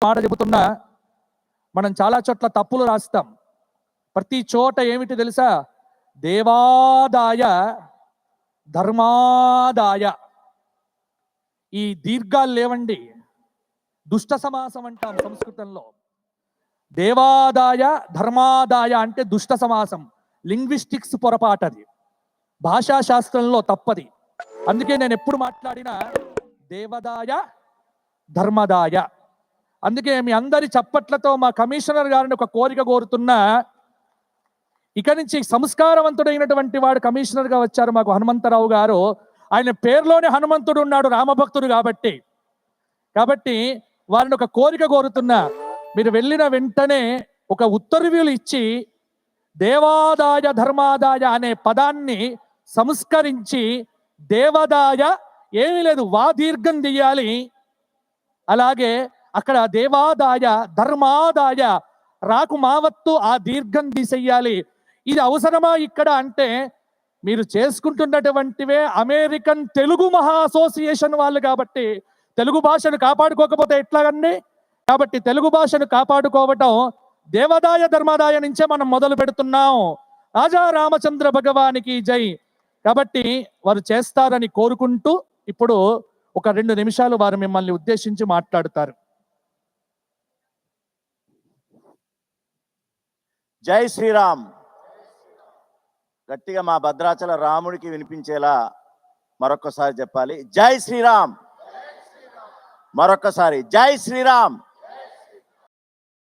మాట చెబుతున్నా మనం చాలా చోట్ల తప్పులు రాస్తాం. ప్రతి చోట ఏమిటి తెలుసా? దేవాదాయ ధర్మాదాయ. ఈ దీర్ఘాలు లేవండి. దుష్ట సమాసం అంటాం సంస్కృతంలో. దేవాదాయ ధర్మాదాయ అంటే దుష్ట సమాసం. లింగ్విస్టిక్స్ పొరపాటది, భాషా శాస్త్రంలో తప్పది. అందుకే నేను ఎప్పుడు మాట్లాడినా దేవదాయ ధర్మదాయ. అందుకే మీ అందరి చప్పట్లతో మా కమిషనర్ గారిని ఒక కోరిక కోరుతున్నా, ఇక నుంచి సంస్కారవంతుడైనటువంటి వాడు కమిషనర్గా వచ్చారు మాకు హనుమంతరావు గారు. ఆయన పేరులోనే హనుమంతుడు ఉన్నాడు, రామభక్తుడు కాబట్టి వారిని ఒక కోరిక కోరుతున్నా, మీరు వెళ్ళిన వెంటనే ఒక ఉత్తర్వులు ఇచ్చి దేవాదాయ ధర్మాదాయ అనే పదాన్ని సంస్కరించి దేవదాయ ఏమీ లేదు, వా దీర్ఘం తీయాలి. అలాగే అక్కడ దేవాదాయ ధర్మాదాయ రాకు మావత్తు ఆ దీర్ఘం తీసేయాలి. ఇది అవసరమా ఇక్కడ అంటే, మీరు చేసుకుంటున్నటువంటివే అమెరికన్ తెలుగు మహా అసోసియేషన్ వాళ్ళు కాబట్టి తెలుగు భాషను కాపాడుకోకపోతే ఎట్లాగండి? కాబట్టి తెలుగు భాషను కాపాడుకోవటం దేవదాయ ధర్మాదాయ నుంచే మనం మొదలు పెడుతున్నాం. రాజా రామచంద్ర భగవానికి జై. కాబట్టి వారు చేస్తారని కోరుకుంటూ ఇప్పుడు ఒక 2 నిమిషాలు వారు మిమ్మల్ని ఉద్దేశించి మాట్లాడతారు. జై శ్రీరామ్. గట్టిగా మా భద్రాచల రాముడికి వినిపించేలా మరొక్కసారి చెప్పాలి. జై శ్రీరామ్. మరొక్కసారి జై శ్రీరామ్.